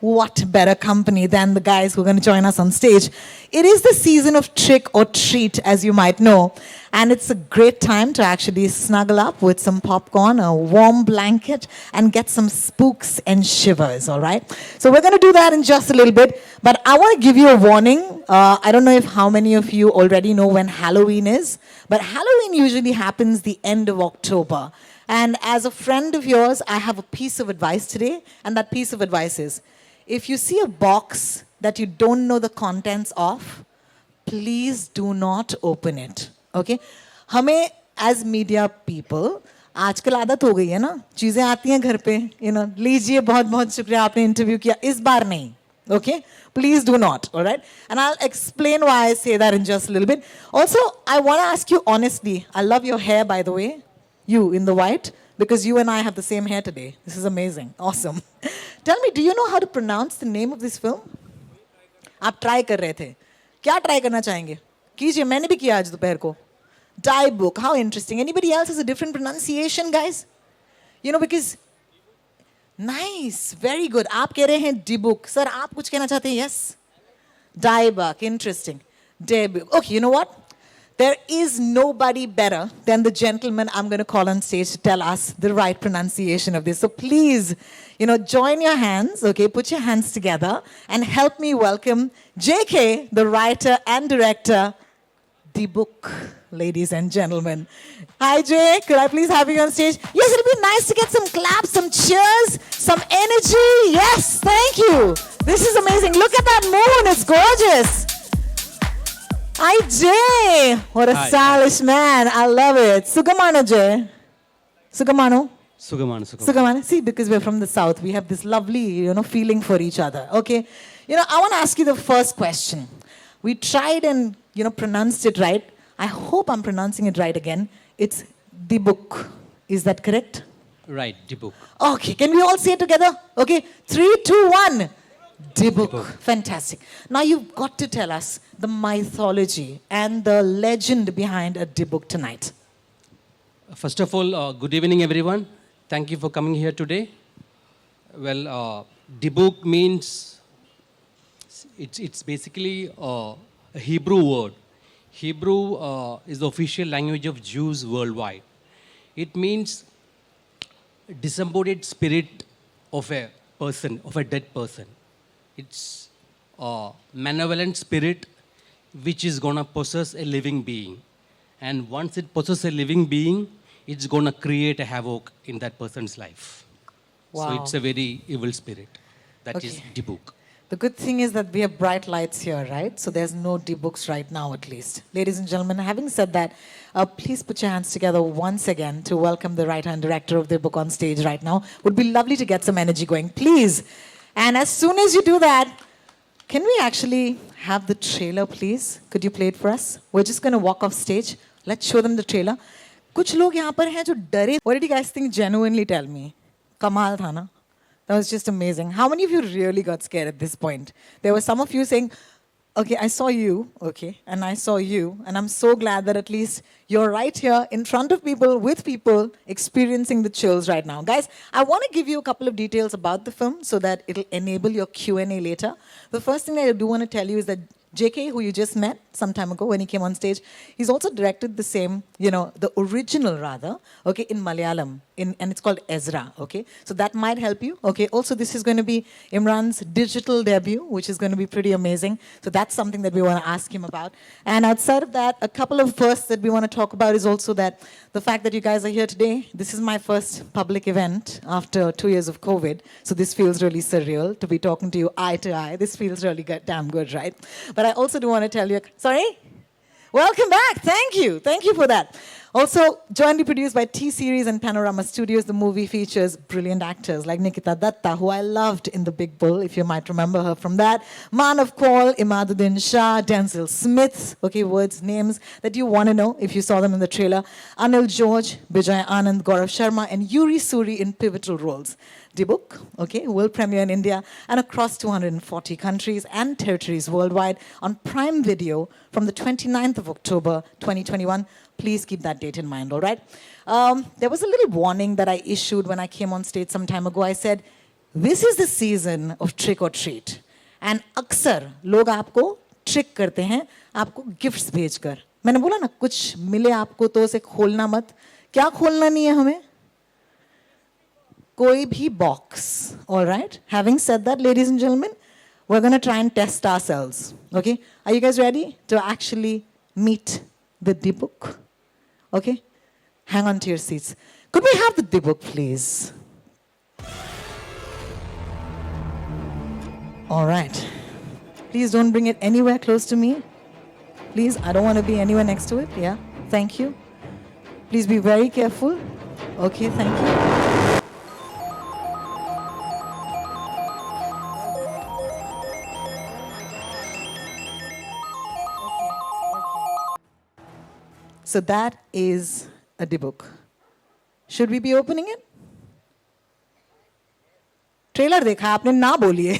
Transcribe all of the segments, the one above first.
What better company than the guys who are going to join us on stage? It is the season of trick or treat, as you might know, and it's a great time to actually snuggle up with some popcorn, a warm blanket, and get some spooks and shivers, all right? So we're going to do that in just a little bit, but I want to give you a warning. I don't know if how many of you already know when Halloween is, but Halloween usually happens the end of October. And as a friend of yours, I have a piece of advice today, and that piece of advice is, if you see a box that you don't know the contents of, please do not open it, okay? हमें as media people, आजकल आदत हो गई है ना, चीज़ें आती हैं घर पे, लीजिए बहुत बहुत शुक्रिया आपने इंटरव्यू किया, इस बार नहीं, okay? Please do not, all right? And I'll explain why I say that in just a little bit. Also, I want to ask you honestly, I love your hair, by the way. You in the white, because you and I have the same hair today. This is amazing. Awesome. Tell me, do you know how to pronounce the name of this film? आप try कर रहे थे. क्या try करना चाहेंगे? कीजिए, मैंने भी किया आज दोपहर को. Die Book. How interesting. Anybody else has a different pronunciation, guys? Because nice, very good. आप कह रहे हैं Dibuk. Sir, आप कुछ कहना चाहते हैं? Yes. Die Book. Interesting. Debuk. Okay, you know what? There is nobody better than the gentleman I'm going to call on stage to tell us the right pronunciation of this. So please, join your hands, okay? Put your hands together and help me welcome JK, the writer and director, the book, ladies and gentlemen. Hi, Jay. Could I please have you on stage? Yes, it'd be nice to get some claps, some cheers, some energy. Yes, thank you. This is amazing. Look at that moon. It's gorgeous. Hi, Jay. What a stylish man. I love it. Sugamano, Jay. Sugamano? Sugamano. See, because we're from the South, we have this lovely, feeling for each other. Okay? I want to ask you the first question. We tried and, pronounced it right. I hope I'm pronouncing it right again. It's the book. Is that correct? Right, the book. Okay. Can we all say it together? Okay. 3, 2, 1. Dibuk. Fantastic. Now you've got to tell us the mythology and the legend behind a Dibuk tonight. First of all, good evening, everyone. Thank you for coming here today. Well, Dibuk means, it's basically a Hebrew word. Hebrew is the official language of Jews worldwide. It means disembodied spirit of a person, of a dead person. It's a malevolent spirit which is going to possess a living being. And once it possesses a living being, it's going to create a havoc in that person's life. Wow. So it's a very evil spirit. That is Dibuk. The good thing is that we have bright lights here, right? So there's no Dibuks right now, at least. Ladies and gentlemen, having said that, please put your hands together once again to welcome the writer and director of the book on stage right now. Would be lovely to get some energy going. Please. And as soon as you do that, can we actually have the trailer, please? Could you play it for us? We're just going to walk off stage. Let's show them the trailer. कुछ लोग यहाँ पर हैं जो डरे. What did you guys think? Genuinely tell me. कमाल था ना? That was just amazing. How many of you really got scared at this point? There were some of you saying, okay, I saw you, okay, and I saw you, and I'm so glad that at least you're right here in front of people, with people, experiencing the chills right now. Guys, I want to give you a couple of details about the film so that it'll enable your Q&A later. The first thing that I do want to tell you is that JK, who you just met some time ago when he came on stage, he's also directed the same, the original rather, okay, in Malayalam, and it's called Ezra, okay? So that might help you, okay? Also, this is going to be Imran's digital debut, which is going to be pretty amazing. So that's something that we want to ask him about. And outside of that, a couple of firsts that we want to talk about is also that the fact that you guys are here today, this is my first public event after 2 years of COVID. So this feels really surreal to be talking to you eye to eye. This feels really good, damn good, right? But I also do want to tell you, sorry? Welcome back. Thank you. Thank you for that. Also, jointly produced by T-Series and Panorama Studios, the movie features brilliant actors like Nikita Datta, who I loved in The Big Bull, if you might remember her from that. Man of Call, Imaduddin Shah, Denzel Smith, okay, words, names that you want to know if you saw them in the trailer. Anil George, Bijay Anand, Gaurav Sharma, and Yuri Suri in pivotal roles. The book, okay, will premiere in India and across 240 countries and territories worldwide on Prime Video from the 29th of October, 2021. Please keep that date in mind, all right? There was a little warning that I issued when I came on stage some time ago. I said, This is the season of trick or treat. And अक्सर लोग आपको trick करते हैं आपको gifts भेजकर. मैंने बोला ना कुछ मिले आपको तो उसे खोलना मत. क्या खोलना नहीं है हमें? कोई भी box. All right? Having said that, ladies and gentlemen, we're going to try and test ourselves. Okay? Are you guys ready to actually meet the Dibuk? Okay? Hang on to your seats. Could we have the Dibuk, please? All right. Please don't bring it anywhere close to me. Please, I don't want to be anywhere next to it. Yeah, thank you. Please be very careful. Okay, thank you. So that is a Dibuk. Should we be opening it? Trailer देखा आपने ना बोलिए.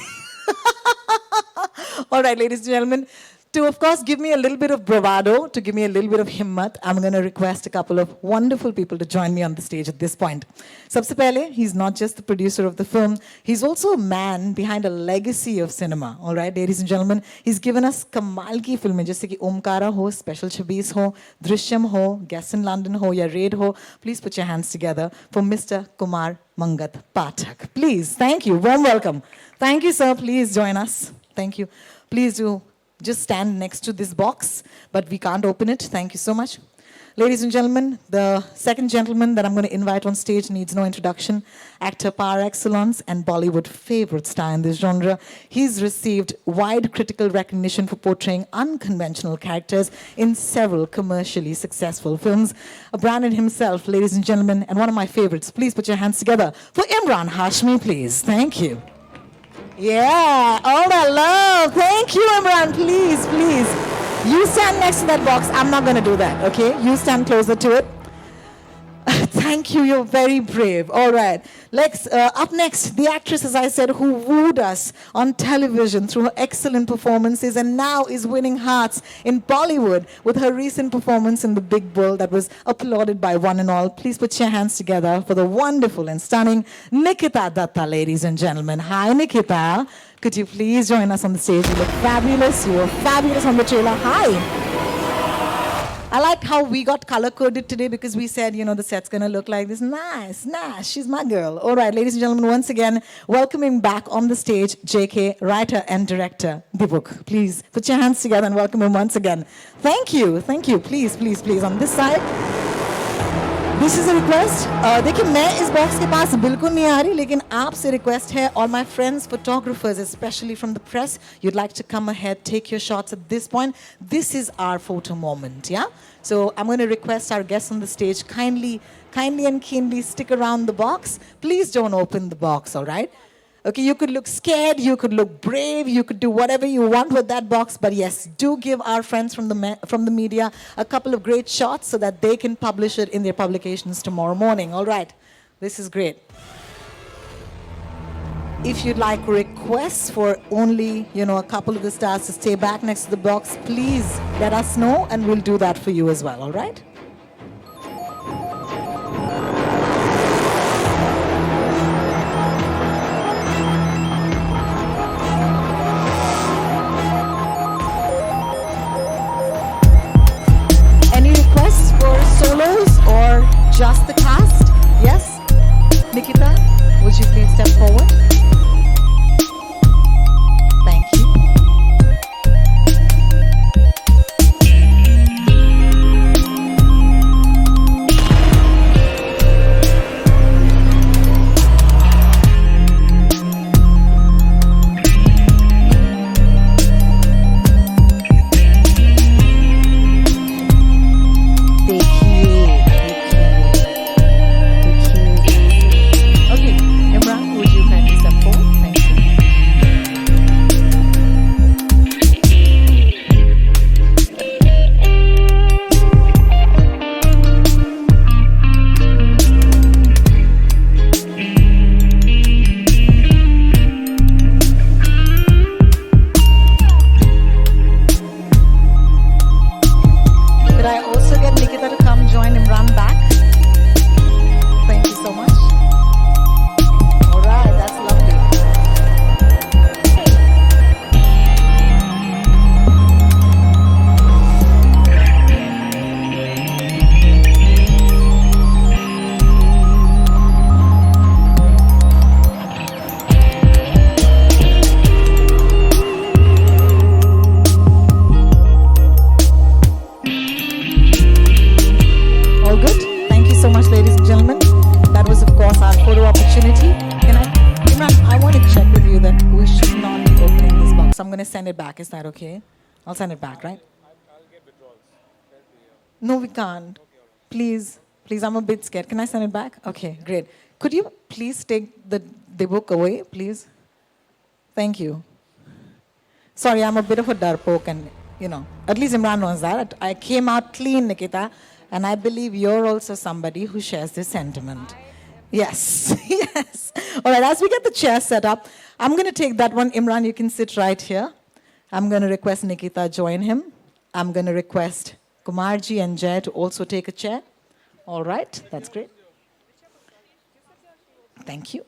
All right, ladies and gentlemen, to of course give me a little bit of bravado, to give me a little bit of himmat, I'm going to request a couple of wonderful people to join me on the stage at this point. Sabse pehle, he's not just the producer of the film, he's also a man behind a legacy of cinema. All right, ladies and gentlemen, he's given us kamal ki filmein, jaise ki Omkara ho, Special 26 ho, Drishyam ho, Guest in London ho, ya Raid ho. Please put your hands together for Mr. Kumar Mangat Pathak. Please, thank you, warm welcome. Thank you, sir. Please join us. Thank you. Please do just stand next to this box, but we can't open it. Thank you so much. Ladies and gentlemen, the second gentleman that I'm going to invite on stage needs no introduction. Actor par excellence and Bollywood favorite star in this genre. He's received wide critical recognition for portraying unconventional characters in several commercially successful films. A brand in himself, ladies and gentlemen, and one of my favorites. Please put your hands together for Imran Hashmi, please. Thank you. Yeah, all that love. Thank you, Imran. Please, please. You stand next to that box. I'm not going to do that, okay? You stand closer to it. Thank you. You're very brave. All right. Up next, the actress, as I said, who wooed us on television through her excellent performances and now is winning hearts in Bollywood with her recent performance in The Big Bull that was applauded by one and all. Please put your hands together for the wonderful and stunning Nikita Datta, ladies and gentlemen. Hi, Nikita. Could you please join us on the stage? You look fabulous. You were fabulous on the trailer. Hi. I like how we got color-coded today because we said, you know, the set's going to look like this. Nice, nice. She's my girl. All right, ladies and gentlemen, once again, welcoming back on the stage, JK, writer and director, Dibuk. Please put your hands together and welcome him once again. Thank you. Thank you. Please, please, please. On this side. This is a request. देखिए मैं इस box के पास बिल्कुल नहीं आ रही लेकिन आपसे request है all my friends photographers especially from the press you'd like to come ahead take your shots at this point. This is our photo moment, yeah? So I'm going to request our guests on the stage kindly and keenly stick around the box. Please don't open the box, all right? Okay, you could look scared, you could look brave, you could do whatever you want with that box, but yes, do give our friends from the media a couple of great shots so that they can publish it in their publications tomorrow morning. All right, this is great. If you'd like requests for only, you know, a couple of the stars to stay back next to the box, please let us know and we'll do that for you as well, all right? Solos or just the cast? Yes? Nikita, would you please step forward? Thank you. So I'm going to send it back. Is that okay? I'll send it back, right? No, we can't. Please, please, I'm a bit scared. Can I send it back? Okay, great. Could you please take the book away, please? Thank you. Sorry, I'm a bit of a darpoke, and at least Imran knows that. I came out clean, Nikita, and I believe you're also somebody who shares this sentiment. Yes, yes. All right, as we get the chair set up, I'm going to take that one. Imran, you can sit right here. I'm going to request Nikita join him. I'm going to request Kumarji and Jay to also take a chair. All right, that's great. Thank you.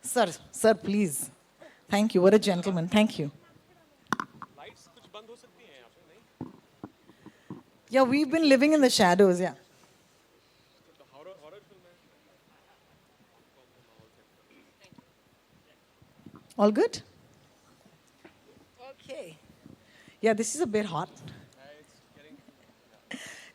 Sir, please. Thank you. What a gentleman. Thank you. Yeah, we've been living in the shadows, yeah. All good? Okay. Yeah, this is a bit hot.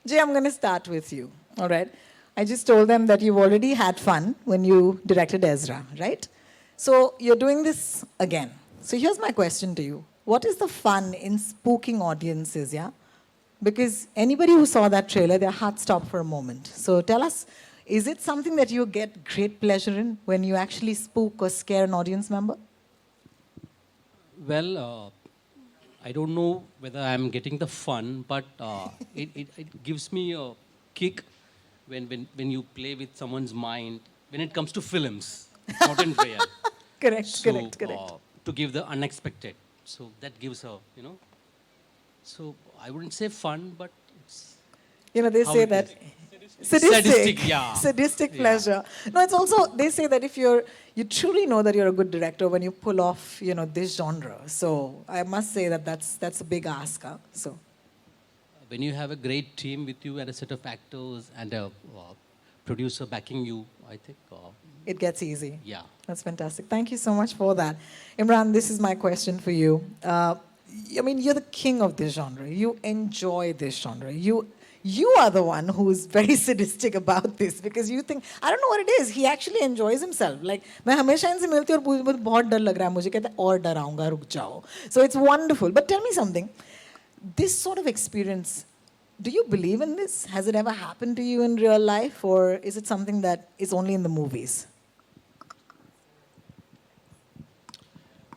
Jay, I'm going to start with you, all right? I just told them that you've already had fun when you directed Ezra, right? So you're doing this again. So here's my question to you. What is the fun in spooking audiences, yeah? Because anybody who saw that trailer, their heart stopped for a moment. So tell us, is it something that you get great pleasure in when you actually spook or scare an audience member? Well, I don't know whether I'm getting the fun, but it gives me a kick when you play with someone's mind when it comes to films, not in real. Correct, So, correct. to give the unexpected. So that gives a. So I wouldn't say fun, but it's They how say it that is. sadistic, Sadistic, yeah. sadistic Yeah. pleasure. No, it's also they say that if you truly know that you're a good director when you pull off, this genre. So I must say that that's a big ask. Huh? So When you have a great team with you and a set of actors and a producer backing you, I think, it gets easy. yeah. That's fantastic. Thank you so much for that. Imran, this is my question for you. You're the king of this genre. You enjoy this genre. You are the one who's very sadistic about this because you think, I don't know what it is. He actually enjoys himself. Like, मैं हमेशा इनसे मिलती हूँ और मुझे बहुत डर लग रहा है मुझे कहता है और डराऊंगा रुक जाओ. So it's wonderful. But tell me something. This sort of experience, do you believe in this? Has it ever happened to you in real life, or is it something that is only in the movies?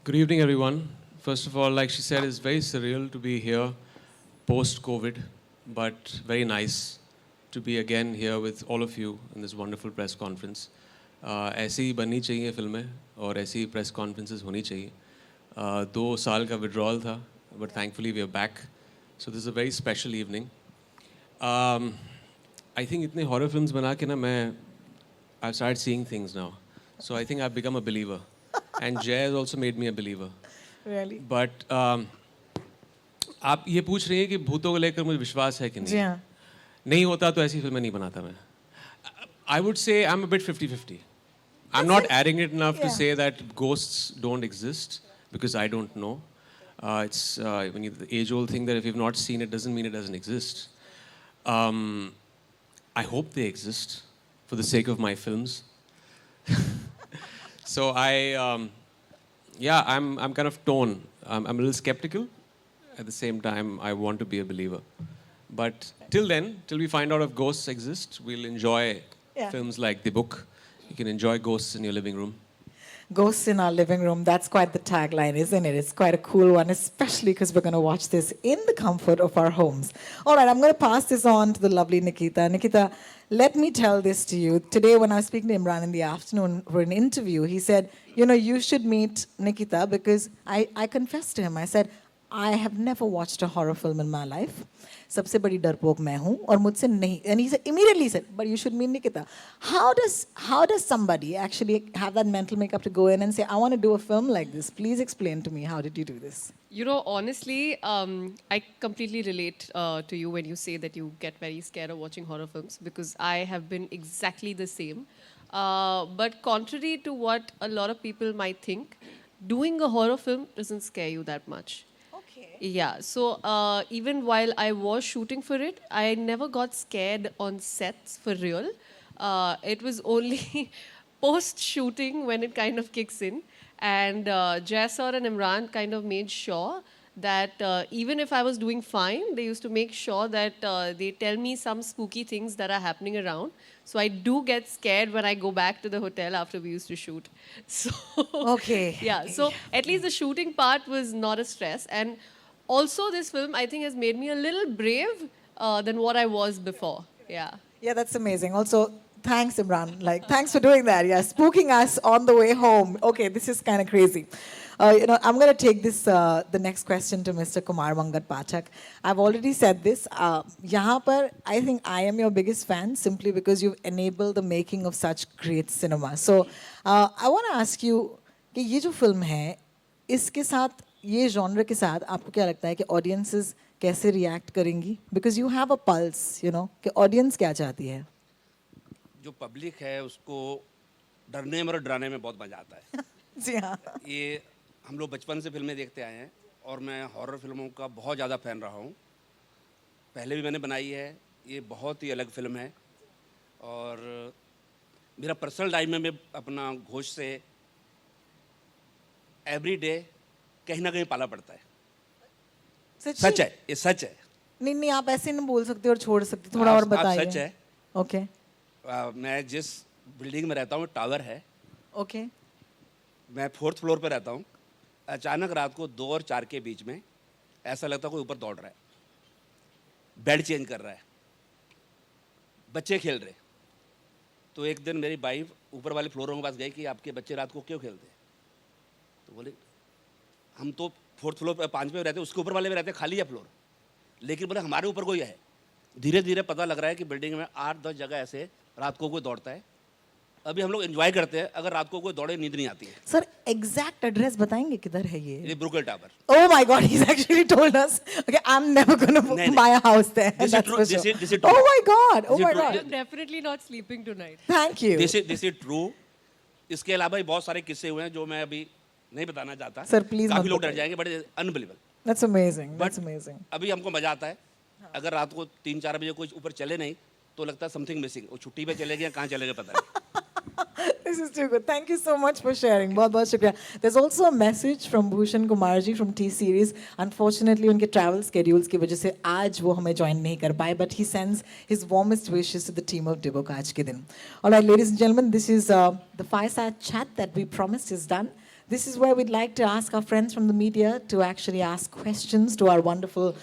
Good evening, everyone. First of all, like she said, it's very surreal to be here post-COVID, but very nice to be again here with all of you in this wonderful press conference. ऐसी ही बननी चाहिए फिल्में और ऐसी ही press conferences होनी चाहिए. 2 साल का withdrawal था, but thankfully we are back. So this is a very special evening. I think इतने horror films बना के ना I've started seeing things now. So I think I've become a believer. And Jay has also made me a believer. Really? But आप ये पूछ रही हैं कि भूतों को लेकर मुझे विश्वास है कि जी नहीं हाँ. नहीं होता तो ऐसी फिल्में नहीं बनाता मैं. I would say I'm a bit 50-50. I'm not arrogant enough to Yeah. say that ghosts don't exist because I don't know. It's the age-old thing that if you've not seen it doesn't mean it doesn't exist. I hope they exist for the sake of my films. So I'm kind of torn. I'm a little skeptical. At the same time, I want to be a believer. But till then, till we find out if ghosts exist, we'll enjoy films like The Book. You can enjoy ghosts in your living room. Ghosts in our living room. That's quite the tagline, isn't it? It's quite a cool one, especially because we're going to watch this in the comfort of our homes. All right, I'm going to pass this on to the lovely Nikita. Nikita, let me tell this to you. Today, when I was speaking to Imran in the afternoon for an interview, he said, you should meet Nikita because I confessed to him. I said, I have never watched a horror film in my life. सबसे बड़ी डरपोक मैं हूँ और मुझसे नहीं. And he said, immediately said, but you should meet Nikita. How does somebody actually have that mental makeup to go in and say, I want to do a film like this? Please explain to me, how did you do this? Honestly, I completely relate to you when you say that you get very scared of watching horror films because I have been exactly the same. But contrary to what a lot of people might think, doing a horror film doesn't scare you that much. Okay. Yeah, so even while I was shooting for it, I never got scared on sets for real. It was only post-shooting when it kind of kicks in. And Jay sir and Imran kind of made sure that even if I was doing fine, they used to make sure that they tell me some spooky things that are happening around. So I do get scared when I go back to the hotel after we used to shoot. So Okay. yeah, so at least the shooting part was not a stress. And also this film, I think, has made me a little brave than what I was before. Yeah. Yeah, that's amazing. Also, thanks, Imran. Like, thanks for doing that. Yeah, spooking us on the way home. Okay, this is kind of crazy. I'm going to take this, the next question to Mr. Kumar Mangat Pathak. I've already said this. Yahan par, I think I am your biggest fan simply because you've enabled the making of such great cinema. So, I want to ask you, कि ये जो film है, इसके साथ, ये genre के साथ, आपको क्या लगता है कि audiences कैसे react करेंगी? Because you have a pulse, कि audience क्या चाहती है? जो पब्लिक है उसको डरने में और डराने में बहुत मज़ा आता है। जी हाँ। ये हम लोग बचपन से फिल्में देखते आए हैं और मैं हॉरर फिल्मों का बहुत ज़्यादा फ़ैन रहा हूँ। पहले भी मैंने बनाई है, ये बहुत ही अलग फिल्म है और मेरा पर्सनल लाइफ में मैं अपना घोष से एवरी डे कहीं ना कहीं पाला पड़ता है। सच है, ये सच है। नहीं नहीं, आप ऐसे नहीं बोल सकते और छोड़ सकते, थोड़ा और बताइए। सच है। ओके मैं जिस बिल्डिंग में रहता हूँ टावर है, ओके मैं 4th फ्लोर पर रहता हूँ। अचानक रात को 2 और 4 के बीच में ऐसा लगता है कोई ऊपर दौड़ रहा है, बेड चेंज कर रहा है, बच्चे खेल रहे। तो एक दिन मेरी वाइफ ऊपर वाले फ्लोरों के पास गई कि आपके बच्चे रात को क्यों खेलते हैं? तो बोले हम तो 4th फ्लोर पर 5 में रहते, उसके ऊपर वाले में रहते, खाली है फ्लोर। लेकिन बोले हमारे ऊपर कोई है। धीरे धीरे पता लग रहा है कि बिल्डिंग में 8-10 जगह ऐसे रात को कोई दौड़ता है। अभी हम लोग एंजॉय करते हैं, अगर रात को कोई दौड़े नींद नहीं आती है। सर एग्जैक्ट एड्रेस बताएंगे किधर है ये? ये ब्रुकल tower. Oh my God, he's actually told us. Okay, I'm never going to नहीं, buy a house there. This is That's true, for this sure. is- this is true. Oh my God, oh This is my true. God. I'm definitely not sleeping tonight. Thank you. This is true. इसके अलावा भी बहुत सारे किस्से हुए हैं जो मैं अभी नहीं बताना चाहता। Sir, please काफी मत लोग डर बताइए। जाएंगे, but unbelievable. That's amazing. That's But- amazing. अभी हमको मजा आता है। अगर रात को 3-4 बजे कोई ऊपर चले नहीं तो लगता है समथिंग मिसिंग। वो छुट्टी पे चले गए, कहाँ चले गए पता नहीं। This is too good. Thank you so much for sharing. बहुत बहुत शुक्रिया. There's also a message from Bhushan Kumar ji from T Series. Unfortunately, उनके travel schedules की वजह से आज वो हमें join नहीं कर पाए, but he sends his warmest wishes to the team of Dibok आज के दिन. All right, ladies and gentlemen, this is the fireside chat that we promised is done. This is where we'd like to ask our friends from the media to actually ask questions to our wonderful,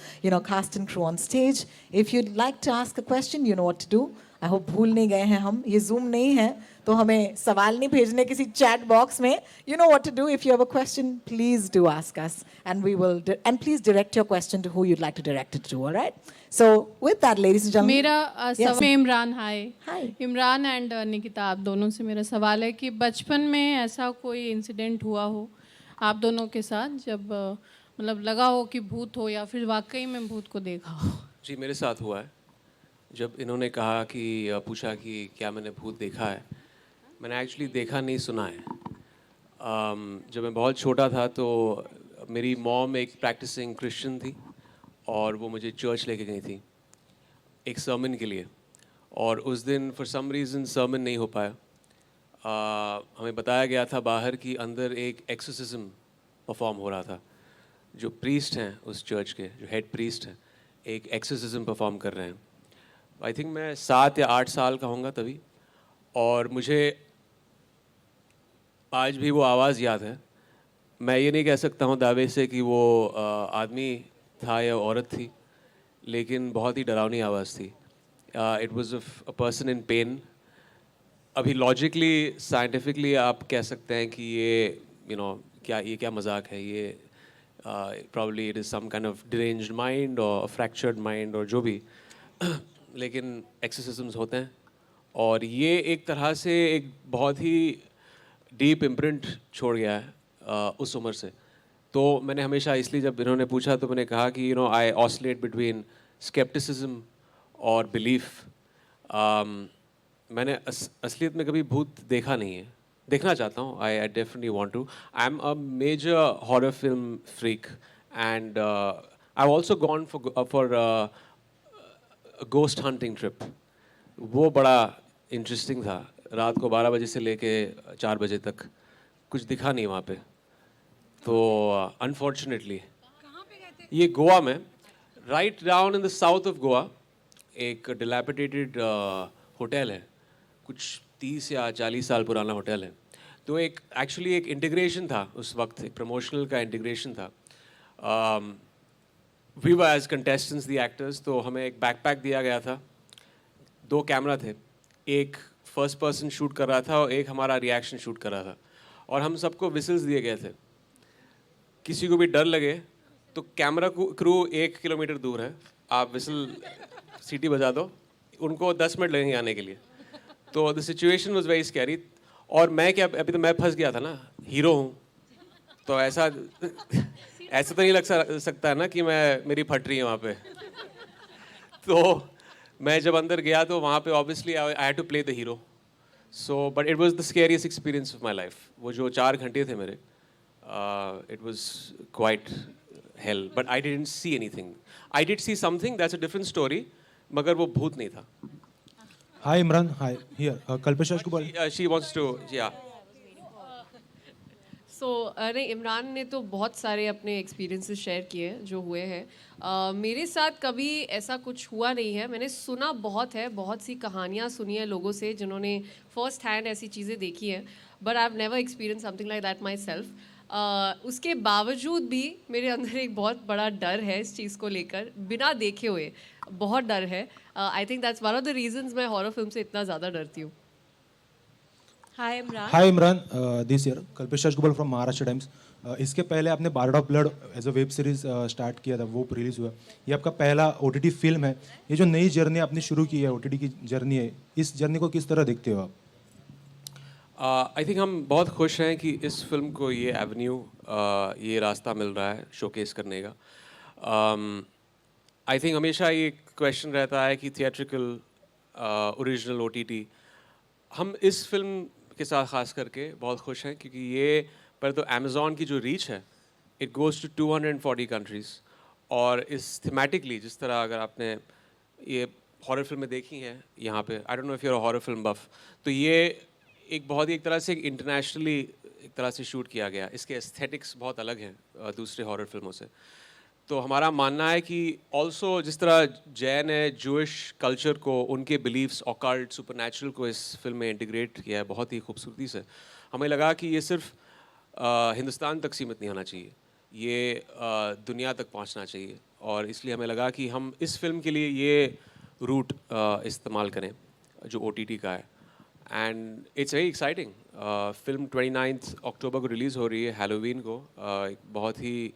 cast and crew on stage. If you'd like to ask a question, you know what to do. I hope भूल नहीं गए हैं हम. ये Zoom नहीं है, तो हमें सवाल नहीं भेजने किसी chat box में. You know what to do. If you have a question, please do ask us, and we will. And please direct your question to who you'd like to direct it to. All right. So with that, ladies and gentlemen. मेरा Yes. सवाल इमरान हाय Hi. Imran and Nikita, आप दोनों से मेरा सवाल है कि बचपन में ऐसा कोई इंसिडेंट हुआ हो आप दोनों के साथ जब मतलब लगा हो कि भूत हो या फिर वाकई में भूत को देखा हो? जी मेरे साथ हुआ है। जब इन्होंने कहा कि पूछा कि क्या मैंने भूत देखा है, मैंने एक्चुअली देखा नहीं, सुना है। जब मैं बहुत छोटा था तो मेरी मॉम एक प्रैक्टिसिंग क्रिश्चियन थी और वो मुझे चर्च लेके गई थी एक सर्मन के लिए, और उस दिन फॉर सम रीज़न सर्मन नहीं हो पाया। हमें बताया गया था बाहर कि अंदर एक एक्सोसिज्म परफॉर्म हो रहा था। जो प्रीस्ट हैं उस चर्च के, जो हेड प्रीस्ट हैं, एक एक्सोसिज्म परफॉर्म कर रहे हैं। आई थिंक मैं 7 या 8 साल का होऊंगा तभी, और मुझे आज भी वो आवाज़ याद है। मैं ये नहीं कह सकता हूँ दावे से कि वो आदमी था या औरत थी, लेकिन बहुत ही डरावनी आवाज़ थी। It was a person in pen. अभी लॉजिकली साइंटिफिकली आप कह सकते हैं कि ये क्या मजाक है, ये probably it is some kind of deranged mind और फ्रैक्चर्ड माइंड और जो भी लेकिन एक्सोसिज्म्स होते हैं, और ये एक तरह से एक बहुत ही डीप इम्प्रिंट छोड़ गया है उस उम्र से। तो मैंने हमेशा, इसलिए जब इन्होंने पूछा तो मैंने कहा कि आई ऑसिलेट बिटवीन स्केप्टिसिज्म और बिलीफ। मैंने असलियत में कभी भूत देखा नहीं है, देखना चाहता हूँ। I definitely want to. I am a major horror film freak and I also gone for ghost hunting trip. वो बड़ा इंटरेस्टिंग था। रात को 12 बजे से लेके 4 बजे तक कुछ दिखा नहीं वहाँ पे। तो अनफॉर्चुनेटली ये गोवा में, write down in the south of Goa, एक डिलैपिडेटेड होटल है, कुछ 30 या 40 साल पुराना होटल है। तो एक एक्चुअली एक इंटीग्रेशन था उस वक्त, एक प्रमोशनल का इंटीग्रेशन था। We were as contestants the actors, तो हमें एक बैकपैक दिया गया था, 2 कैमरा थे, एक फर्स्ट पर्सन शूट कर रहा था और एक हमारा रिएक्शन शूट कर रहा था, और हम सबको विसल्स दिए गए थे। किसी को भी डर लगे तो कैमरा क्रू 1 किलोमीटर दूर है, आप विसल सीटी बजा दो, उनको 10 मिनट लगेंगे आने के लिए। तो the situation was very scary. और मैं क्या, अभी तो मैं फंस गया था ना, हीरो हूँ, तो ऐसा ऐसा तो नहीं लग सकता है ना कि मेरी फट रही है वहाँ पे। तो मैं जब अंदर गया तो वहाँ पे obviously I had to play the hero. So but it was the scariest experience of my life. वो जो 4 घंटे थे मेरे, it was quite hell, but I didn't see anything. I did see something, that's a different story, मगर वो भूत नहीं था। Hi Imran, hi. Here, Kalpesh Rajkumar. She wants to, yeah. सो अरे इमरान ने तो बहुत सारे अपने एक्सपीरियंसेस शेयर किए जो हुए हैं। मेरे साथ कभी ऐसा कुछ हुआ नहीं है। मैंने सुना बहुत है, बहुत सी कहानियाँ सुनी है लोगों से जिन्होंने फर्स्ट हैंड ऐसी चीज़ें देखी हैं, but I have never experience something like that my self. उसके बावजूद भी मेरे अंदर एक बहुत बड़ा डर है इस चीज़ को लेकर, बिना देखे हुए बहुत डर है। I think that's one of the reasons मैं हॉरर फिल्म से इतना ज़्यादा डरती हूँ। हाय Imran. Hi Imran, this year Kalpesh Rajkumar from Maharashtra Times. इसके पहले आपने Bard of Blood as a web series start किया था, वो रिलीज हुआ। ये आपका पहला OTT फिल्म है। ये जो नई जर्नी आपने शुरू की है, OTT की जर्नी है, इस जर्नी को किस तरह देखते हो आप? आई थिंक हम बहुत खुश हैं कि इस फिल्म को ये एवेन्यू, ये रास्ता मिल रहा है शोकेस करने का। आई थिंक हमेशा ये क्वेश्चन रहता है कि थिएट्रिकल, ओरिजिनल, OTT। हम इस फिल्म के साथ ख़ास करके बहुत खुश हैं क्योंकि ये पर तो अमेज़ॉन की जो रीच है, इट गोज़ टू 240 कंट्रीज़। और इस थीमेटिकली, जिस तरह अगर आपने ये हॉरर फिल्में देखी हैं यहाँ पे, I don't know if you are a horror film buff, तो ये एक बहुत ही एक तरह से इंटरनेशनली एक तरह से शूट किया गया। इसके एस्थेटिक्स बहुत अलग हैं दूसरे हॉरर फिल्मों से। तो हमारा मानना है कि ऑल्सो जिस तरह जैन ने जूइश कल्चर को, उनके बिलीव्स, ऑकल्ट, सुपरनैचुरल को इस फिल्म में इंटीग्रेट किया है बहुत ही खूबसूरती से। हमें लगा कि ये सिर्फ हिंदुस्तान तक सीमित नहीं होना चाहिए, ये दुनिया तक पहुंचना चाहिए, और इसलिए हमें लगा कि हम इस फिल्म के लिए ये रूट इस्तेमाल करें जो OTT का है। And it's very exciting. Film 29 अक्टूबर को रिलीज़ हो रही है, हैलोवीन को। एक बहुत ही,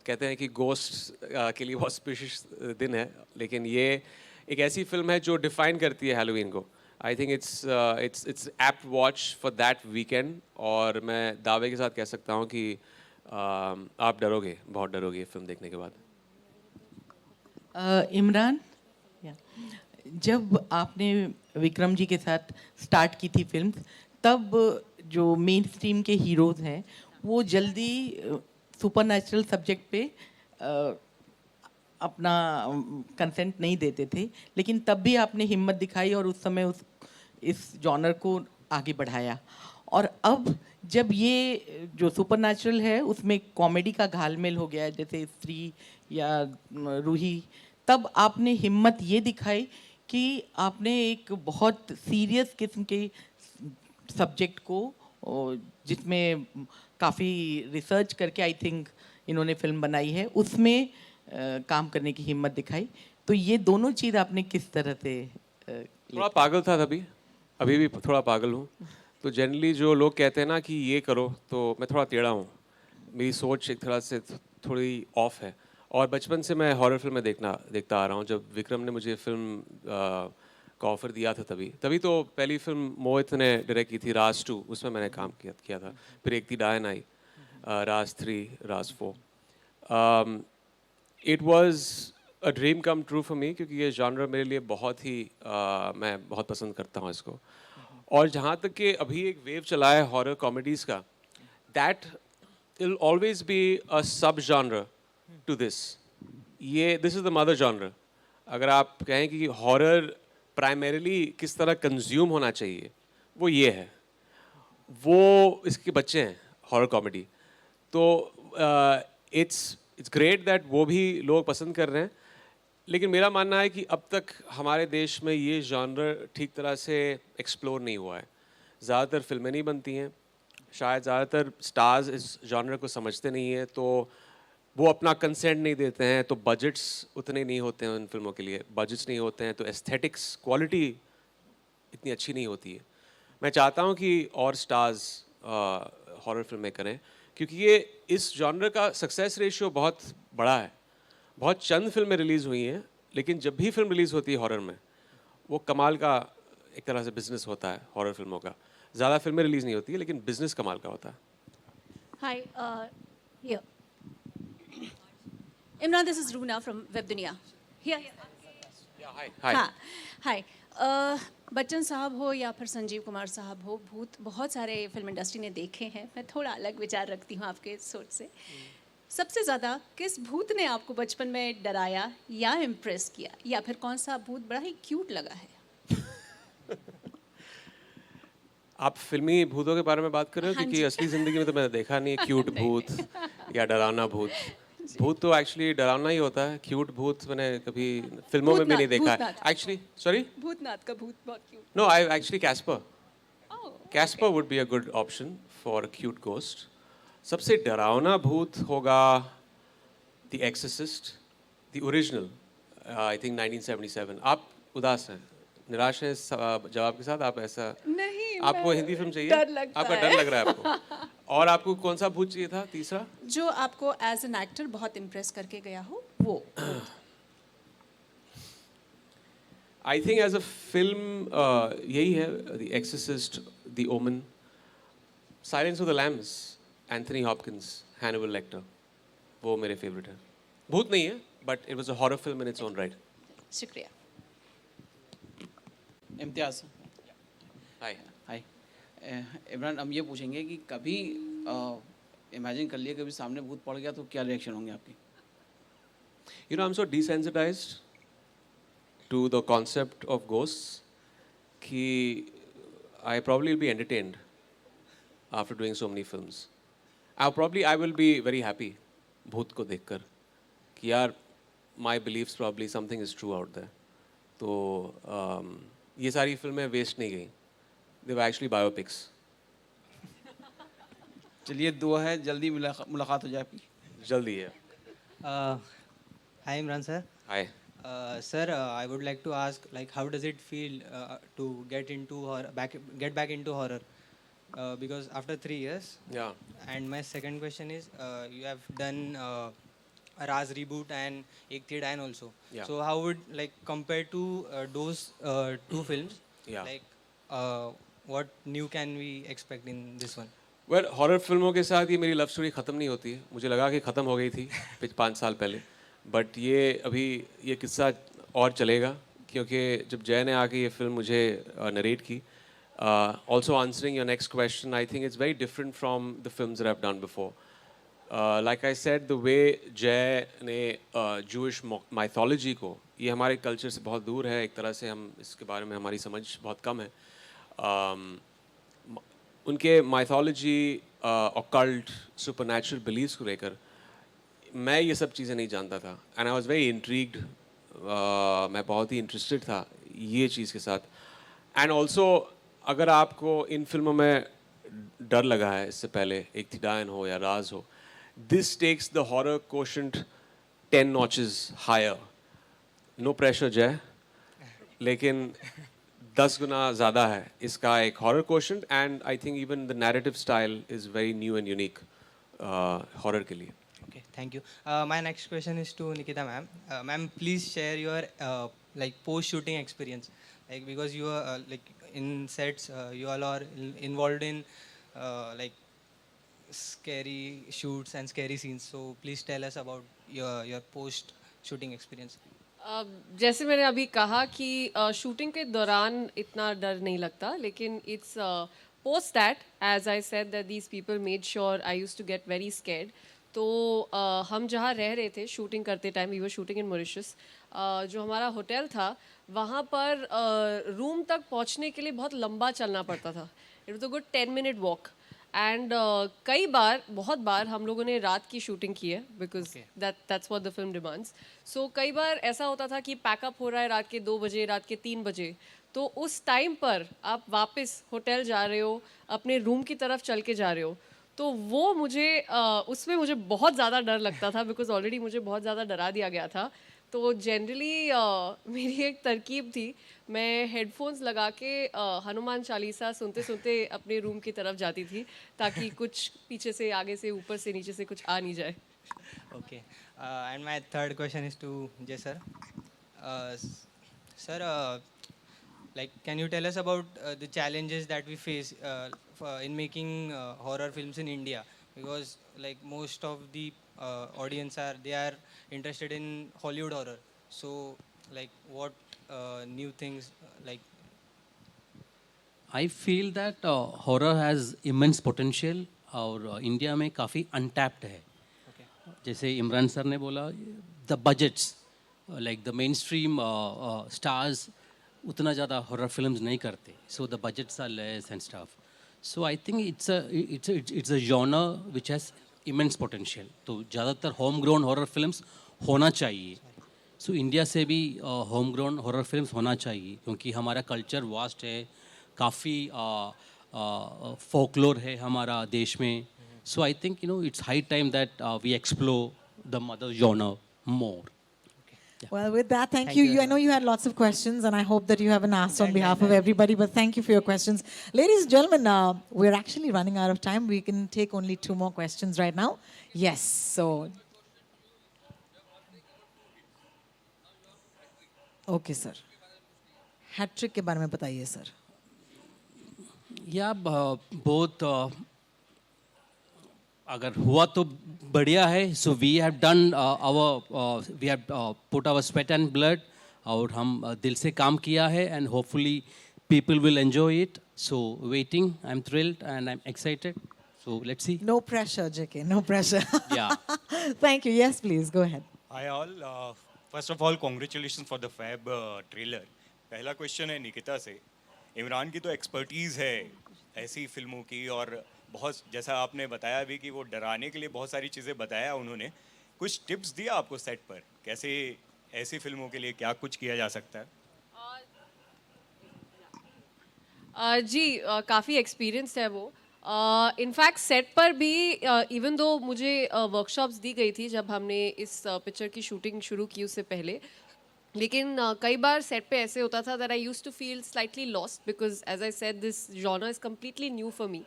कहते हैं कि गोस्ट के लिए बहुत स्पेशस दिन है, लेकिन ये एक ऐसी फिल्म है जो डिफाइन करती है हैलोवीन को। आई think it's apt watch for that weekend, और मैं दावे के साथ कह सकता हूँ कि आप डरोगे, बहुत डरोगे ये फिल्म देखने के बाद। इमरान, जब आपने विक्रम जी के साथ स्टार्ट की थी फिल्म, तब जो मेन स्ट्रीम के हीरोज़ हैं वो जल्दी सुपरनैचुरल सब्जेक्ट पे अपना कंसेंट नहीं देते थे, लेकिन तब भी आपने हिम्मत दिखाई और उस समय इस जॉनर को आगे बढ़ाया। और अब जब ये जो सुपरनैचुरल है उसमें कॉमेडी का घालमेल हो गया है, जैसे स्त्री या रूही, तब आपने हिम्मत ये दिखाई कि आपने एक बहुत सीरियस किस्म के सब्जेक्ट को, जिसमें काफ़ी रिसर्च करके आई थिंक इन्होंने फिल्म बनाई है, उसमें काम करने की हिम्मत दिखाई। तो ये दोनों चीज़ आपने किस तरह से थोड़ा पागल था तभी, अभी भी थोड़ा पागल हूँ। तो जनरली जो लोग कहते हैं ना कि ये करो, तो मैं थोड़ा टेढ़ा हूँ, मेरी सोच एक तरह से थोड़ी ऑफ है। और बचपन से मैं हॉरर फिल्में देखता आ रहा हूँ। जब विक्रम ने मुझे फिल्म का ऑफ़र दिया था, तभी तो पहली फिल्म मोहित ने डायरेक्ट की थी, राज 2, उसमें मैंने काम किया था। फिर एक थी डायन आई, राज 3, राज 4। It was a dream come true for me, क्योंकि ये जॉनर मेरे लिए बहुत ही मैं बहुत पसंद करता हूँ इसको। और जहाँ तक कि अभी एक वेव चला है हॉरर कॉमेडीज़ का, that will always be a sub genre to this. This is the mother genre. अगर आप कहें कि हॉरर प्राइमरीली किस तरह कंज्यूम होना चाहिए, वो ये है, वो इसके बच्चे हैं हॉरर कॉमेडी। तो इट्स ग्रेट दैट वो भी लोग पसंद कर रहे हैं, लेकिन मेरा मानना है कि अब तक हमारे देश में ये जॉनर ठीक तरह से एक्सप्लोर नहीं हुआ है। ज़्यादातर फिल्में नहीं बनती हैं, शायद ज़्यादातर स्टार्स इस जॉनर को समझते नहीं हैं, तो वो अपना कंसेंट नहीं देते हैं, तो बजट्स उतने नहीं होते हैं उन फिल्मों के लिए, बजट्स नहीं होते हैं तो एस्थेटिक्स क्वालिटी इतनी अच्छी नहीं होती है। मैं चाहता हूँ कि और स्टार्स हॉरर फिल्में करें, क्योंकि ये इस जॉनर का सक्सेस रेशियो बहुत बड़ा है। बहुत चंद फिल्में रिलीज़ हुई हैं, लेकिन जब भी फिल्म रिलीज़ होती है हॉरर में, वो कमाल का एक तरह से बिजनेस होता है हॉरर फिल्मों का। ज़्यादा फिल्में रिलीज़ नहीं होती है, लेकिन बिजनेस कमाल का होता है। Hi, here. Imran, this is Runa from Web Dunia. Here. हाय हाँ, हाय। बच्चन साहब हो या फिर संजीव कुमार साहब हो, भूत बहुत सारे फिल्म इंडस्ट्री ने देखे हैं। मैं थोड़ा अलग विचार रखती हूँ आपके सोच से। सबसे ज़्यादा किस भूत ने आपको बचपन में डराया या इम्प्रेस किया, या फिर कौन सा भूत बड़ा ही क्यूट लगा है? आप फिल्मी भूतों के बारे में बात कर रहे हो, हाँ क्योंकि जी। असली ज़िंदगी में तो मैंने देखा नहीं है क्यूट भूत या डरावना भूत। भूत तो एक्चुअली डरावना ही होता है, क्यूट भूत मैंने कभी फिल्मों में भी नहीं देखा है। भूतनाथ। एक्चुअली सॉरी, भूतनाथ का भूत बहुत cute. No I actually Casper. Casper would be a good option for a cute ghost. सबसे डरावना भूत होगा the Exorcist, the original, I think 1977। आप उदास हैं, निराश हैं इस जवाब के साथ? आप ऐसा नहीं, आपको मैं- हिंदी फिल्म चाहिए? डर लगता आपका है। डर लग रहा है आपको? और आपको कौन सा भूत चाहिए था तीसरा? जो आपको एज एन एक्टर बहुत इम्प्रेस करके गया हो वो। I think as a film यही है, the Exorcist, the Omen, Silence of the Lambs, Anthony Hopkins, Hannibal Lecter, वो मेरे फेवरेट है। भूत नहीं है, but it was a horror film in its own right. शुक्रिया। इम्तियाज़, हाय। हाय। इमरान, हम ये पूछेंगे कि कभी इमेजिन कर लिए कभी सामने भूत पड़ गया तो क्या रिएक्शन होंगे आपके? You know, I'm so desensitized to the concept of ghosts कि I probably will be entertained after doing so many films. I will be very happy भूत को देखकर कि यार my beliefs probably something is true out there. तो ये सारी फिल्में वेस्ट नहीं गई. They were actually biopics. चलिए, दुआ है जल्दी मुलाकात हो जाए आपकी। जल्दी है. Hi Imran sir. Hi. Sir, I would like to ask, like, how does it feel to get back into horror? Because after 3 years. Yeah. And my second question is, you have done a Raz reboot and Ek Thi Dayan also. Yeah. So how would, like, compare to those two films? Yeah. Like, what new can we expect in this one? Well horror फिल्मों के साथ ये मेरी love story ख़त्म नहीं होती है. मुझे लगा कि ख़त्म हो गई थी 5 साल पहले, बट ये अभी ये किस्सा और चलेगा क्योंकि जब जय ने आके ये फिल्म मुझे नरेट की. Also answering your next question, I think it's very different from the films that I have done before. Like I said, the way जय ने जूइश माइथोलॉजी को, ये हमारे कल्चर से बहुत दूर है. एक तरह से हम इसके बारे में हमारी समझ बहुत कम है. उनके माइथोलॉजी, ऑकल्ट, सुपरनैचुरल बिलीव्स को लेकर मैं ये सब चीज़ें नहीं जानता था. And I was very intrigued. मैं बहुत ही इंटरेस्टेड था ये चीज़ के साथ. एंड ऑल्सो अगर आपको इन फिल्मों में डर लगा है इससे पहले, एक थी डायन हो या राज हो, this takes the horror quotient 10 notches higher. No pressure Jay, लेकिन 10 गुना ज़्यादा है इसका एक horror quotient. And I think even the narrative style is very new and unique horror के लिए. Okay, thank you. My next question is to Nikita ma'am. Ma'am, please share your like post-shooting experience. Like, because you are like in sets, you all are involved in like scary shoots and scary scenes. So please tell us about your post-shooting experience. जैसे मैंने अभी कहा कि shooting के दौरान इतना डर नहीं लगता, लेकिन it's post that, as I said that these people made sure I used to get very scared. तो हम जहाँ रह रहे थे शूटिंग करते time, we were shooting in Mauritius, जो हमारा होटल था वहाँ पर रूम तक पहुँचने के लिए बहुत लंबा चलना पड़ता था. It was a good 10 minute walk. And कई बार, बहुत बार हम लोगों ने रात की शूटिंग की है because that's what the film demands. So कई बार ऐसा होता था कि पैकअप हो रहा है रात के 2 बजे, रात के 3 बजे, तो उस टाइम पर आप वापस होटल जा रहे हो, अपने रूम की तरफ चल के जा रहे हो, तो वो मुझे उसमें मुझे बहुत ज़्यादा डर लगता था बिकॉज ऑलरेडी मुझे बहुत ज़्यादा डरा दिया गया था. तो जनरली मेरी एक तरकीब थी, मैं हेडफोन्स लगा के हनुमान चालीसा सुनते सुनते अपने रूम की तरफ जाती थी ताकि कुछ पीछे से, आगे से, ऊपर से, नीचे से कुछ आ नहीं जाए. Okay. And my third question is to Jay sir. Sir, like, can you tell us about the challenges that we face in making horror films in India? Because like most of the audience they are interested in Hollywood horror. So like what new things like. I feel that horror has immense potential और India में काफ़ी untapped है. जैसे Imran sir ने बोला, the budgets like the mainstream stars उतना ज़्यादा horror films नहीं करते, so the budgets are less and stuff. So I think it's a genre which has immense potential. तो ज़्यादातर होम ग्रोन हॉरर फिल्म्स होना चाहिए. सो इंडिया से भी होम ग्रोन हॉरर फिल्म्स होना चाहिए क्योंकि हमारा कल्चर वास्ट है, काफ़ी फोकलोर है हमारा देश में. So I think it's high time that we explore the mother genre more. Well, with that, thank you. I know you had lots of questions, and I hope that you haven't asked on behalf of everybody, but thank you for your questions. Ladies and gentlemen, we're actually running out of time. We can take only 2 more questions right now. Yes, so. Okay, sir. Hat-trick के बारे में बताइए, sir. Yeah, both. अगर हुआ तो बढ़िया है. So we have done we have put our sweat and blood और हम दिल से काम किया है and hopefully people will enjoy it. So waiting, I am thrilled and I am excited. So let's see. No pressure, JK. No pressure. Yeah. Thank you. Yes, please. Go ahead. Hi all. First of all, congratulations for the fab trailer. पहला question है निकिता से. इमरान की तो expertise है ऐसी फिल्मों की और बहुत, जैसा आपने बताया भी कि वो डराने के लिए बहुत सारी चीज़ें बताया उन्होंने. कुछ टिप्स दिया आपको सेट पर, कैसे ऐसी फिल्मों के लिए क्या कुछ किया जा सकता है? जी, काफ़ी एक्सपीरियंस है वो. इनफैक्ट सेट पर भी इवन दो मुझे वर्कशॉप्स दी गई थी जब हमने इस पिक्चर की शूटिंग शुरू की उससे पहले, लेकिन कई बार सेट पे ऐसे होता था that I used to feel slightly lost because as I said this genre is completely new for me.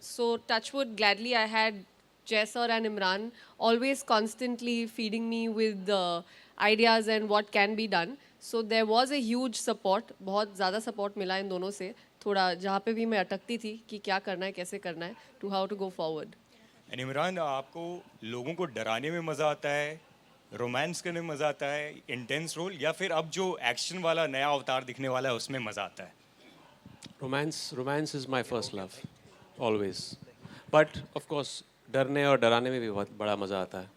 So touchwood, gladly I had Jay sir and Imran always constantly feeding me with ideas and what can be done. So there was a huge support. बहुत ज़्यादा support मिला इन दोनों से. थोड़ा जहाँ पे भी मैं अटकती थी कि क्या करना है, कैसे करना है, to how to go forward. And Imran, आपको लोगों को डराने में मज़ा आता है, रोमांस करने में मज़ा आता है, इंटेंस रोल, या फिर अब जो एक्शन वाला नया अवतार दिखने वाला है उसमें मज़ा आता है? Romance is my first love always, but of course डरने और डराने में भी बहुत बड़ा मज़ा आता है.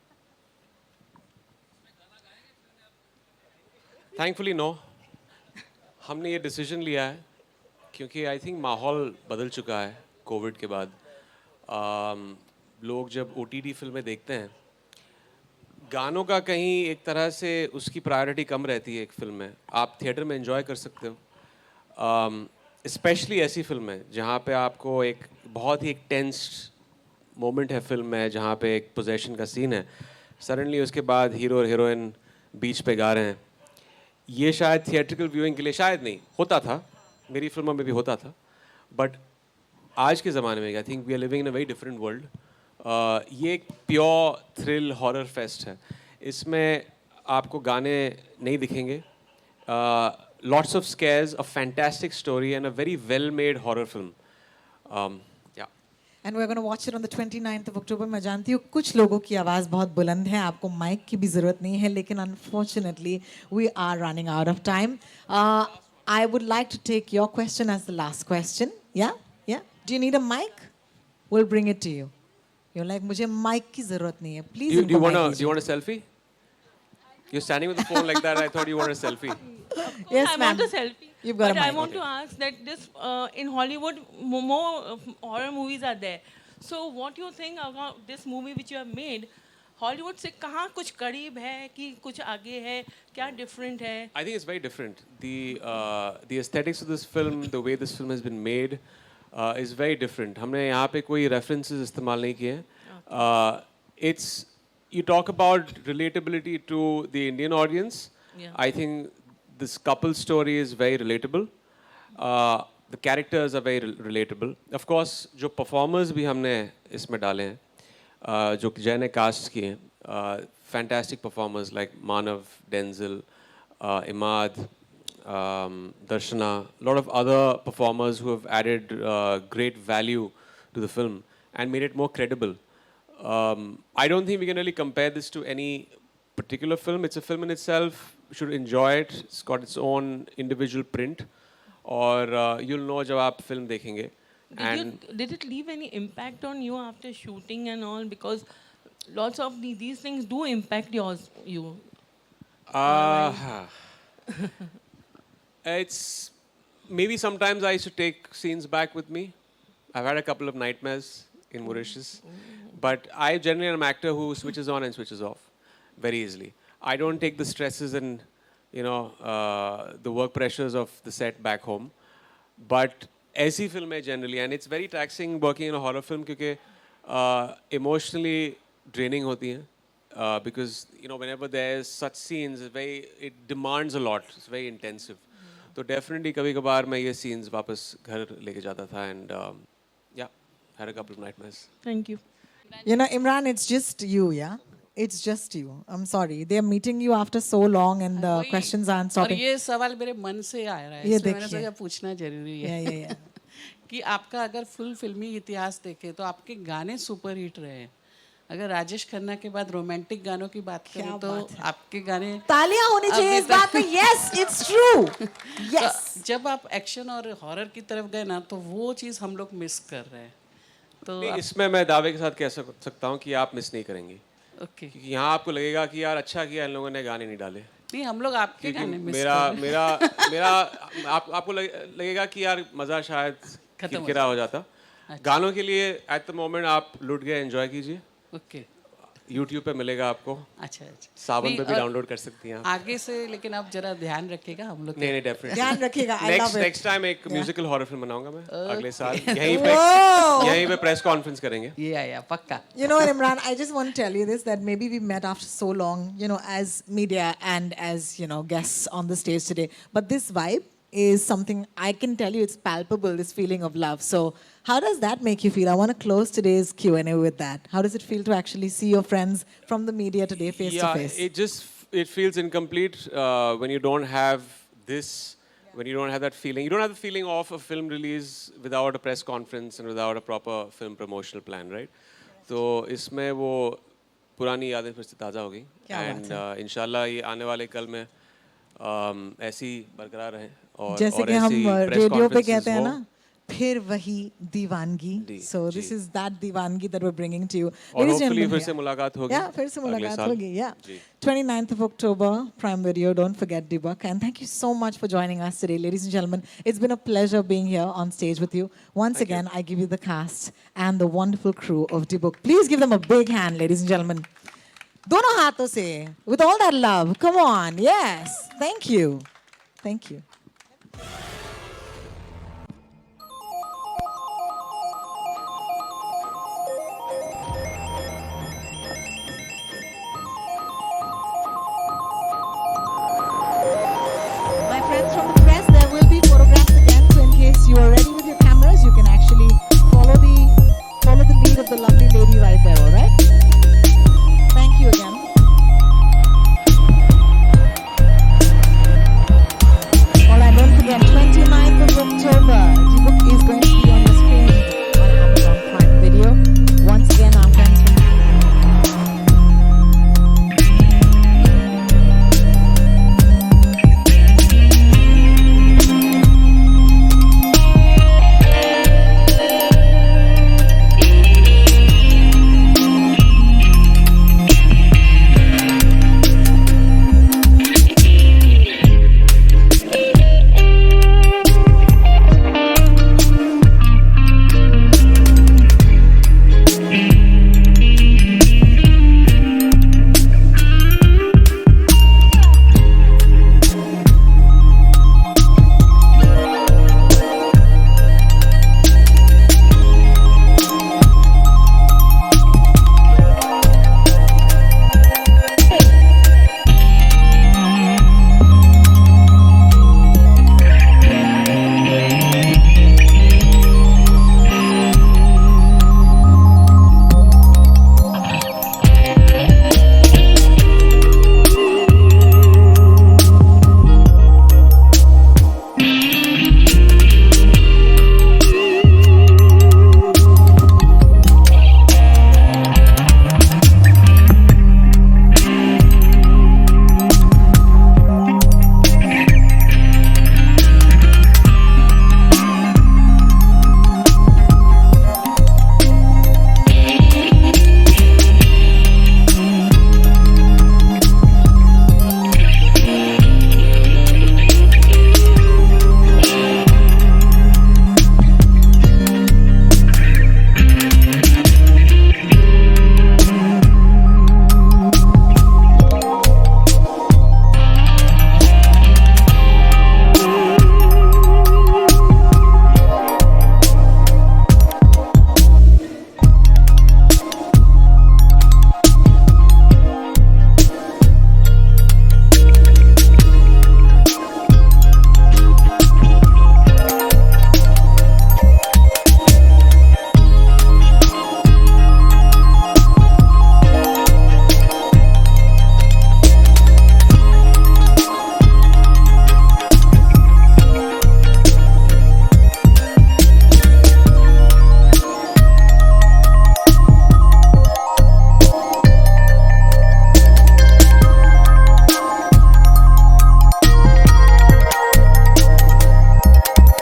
थैंकफुली नो, हमने ये डिसीजन लिया है क्योंकि आई थिंक माहौल बदल चुका है कोविड के बाद. लोग जब OTT फिल्में देखते हैं, गानों का कहीं एक तरह से उसकी प्रायोरिटी कम रहती है एक फिल्म में. आप थिएटर में एंजॉय कर सकते हो, स्पेशली ऐसी फिल्म है जहाँ पे आपको एक बहुत ही एक टेंस्ड मोमेंट है फिल्म में, जहाँ पे एक पोजेशन का सीन है, सडनली उसके बाद हीरो और हीरोइन बीच पे गा रहे हैं. ये शायद थिएट्रिकल व्यूइंग के लिए शायद नहीं होता था, मेरी फिल्मों में भी होता था, बट आज के ज़माने में I think we are living in a very different world. ये एक प्योर थ्रिल हॉरर फेस्ट है. इसमें आपको गाने नहीं दिखेंगे, lots of scares, a fantastic story and a very well made horror film. And we're going to watch it on the 29th of October. मैं जानती हूँ कुछ लोगों की आवाज़ बहुत बुलंद है, आपको माइक की भी ज़रूरत नहीं है, लेकिन unfortunately we are running out of time. I would like to take your question as the last question. Yeah? Yeah? Do you need a mic? We'll bring it to you. You're like, मुझे mic की ज़रूरत नहीं है. Please Do you इनको want mic a दीजिए. selfie? You're standing with the phone like that. I thought you wanted a selfie. Yes, I ma'am. want a selfie. You've got but a I mic. want to ask that this in Hollywood more horror movies are there. So what do you think about this movie which you have made? Hollywood से कहाँ कुछ करीब है कि कुछ आगे है क्या डिफरेंट है I think it's very different. The aesthetics of this film, the way this film has been made, is very different. हमने यहाँ पे कोई references इस्तेमाल नहीं किए हैं. It's you talk about relatability to the Indian audience. Yeah. I think this couple story is very relatable. The characters are very relatable. Of course, जो performers भी हमने इसमें डाले हैं, जो जय ने कास्ट किए हैं, fantastic performers like Manav, Denzel, Imad, Darshana, a lot of other performers who have added great value to the film and made it more credible. I don't think we can really compare this to any particular film. It's a film in itself. You should enjoy it. It's got its own individual print. और you'll know जब आप film देखेंगे. did it leave any impact on you after shooting and all because lots of these things do impact you It's maybe sometimes I used to take scenes back with me. I've had a couple of nightmares in Mauritius, but I generally am an actor who switches on and switches off very easily. I don't take the stresses and the work pressures of the set back home, but ऐसी film है generally, and it's very taxing working in a horror film क्योंकि emotionally draining होती हैं because whenever there's such scenes it demands a lot. It's very intensive. तो definitely कभी-कभार मैं ये scenes वापस घर लेके जाता था and yeah, had a couple of nightmares. Thank you. Imran, it's just you, yeah? It's just you. I'm sorry. They're meeting you after so long and the questions aren't और stopping. ये सवाल मेरे मन से आ रहा है ये इसलिए मैंने देखिए। सोचा पूछना जरूरी है Yeah. कि आपका अगर फुल फिल्मी इतिहास देखें तो आपके गाने सुपर हिट रहे हैं अगर राजेश खन्ना के बाद रोमांटिक गानों की बात करें तो आपके गाने तालियां होनी चाहिए इस बात पे. Yes, it's true. Yes. जब आप एक्शन और हॉरर की तरफ गए ना तो वो चीज़ हम लोग मिस कर रहे हैं तो नहीं, इसमें मैं दावे के साथ कह सकता हूँ कि आप मिस नहीं करेंगे. ओके क्योंकि यहाँ आपको लगेगा कि यार अच्छा किया इन लोगों ने गाने नहीं डाले. नहीं हम लोग आपके गाने मिस मेरा आपको लगेगा कि यार मज़ा शायद किरकिरा हो जाता. गानों के लिए एट द मोमेंट आप लुट गए, एंजॉय कीजिए. ओके YouTube पे मिलेगा आपको. अच्छा सावन पे भी डाउनलोड कर सकती हैं आप. आगे से लेकिन आप जरा ध्यान रखिएगा हम लोग नहीं डेफिनेटली ध्यान रखिएगा. I love it. Next time एक म्यूजिकल हॉरर फिल्म बनाऊंगा मैं अगले साल. यहीं पे प्रेस कॉन्फ्रेंस करेंगे. ये पक्का. You know what, Imran, I just want to tell you this, that maybe we met after so long, as media and as, guests on the stage today. But this vibe is something I can tell you, it's palpable, this feeling of love. So how does that make you feel? I want to close today's Q&A with that. How does it feel to actually see your friends from the media today face to face? It feels incomplete when you don't have this, when you don't have that feeling. You don't have the feeling of a film release without a press conference and without a proper film promotional plan, right? So इसमें वो पुरानी यादें फिर से ताज़ा हो गई. And इंशाल्लाह ये आने वाले कल में ऐसी बरकरार रहें. जैसे कि हम रेडियो पे कहते हैं ना, फिर वही दीवानगी. So this is that दीवानगी that we're bringing to you. और hopefully फिर से मुलाकात होगी. Yeah, फिर से मुलाकात होगी. Yeah. 29th of October, Prime Video. Don't forget Dibuk. And thank you so much for joining us today, ladies and gentlemen. It's been a pleasure being here on stage with you. Once again, I give you the cast and the wonderful crew of Dibuk. Please give them a big hand, ladies and gentlemen. दोनों हाथों से, with all that love. Come on. Yes. Thank you. Thank you.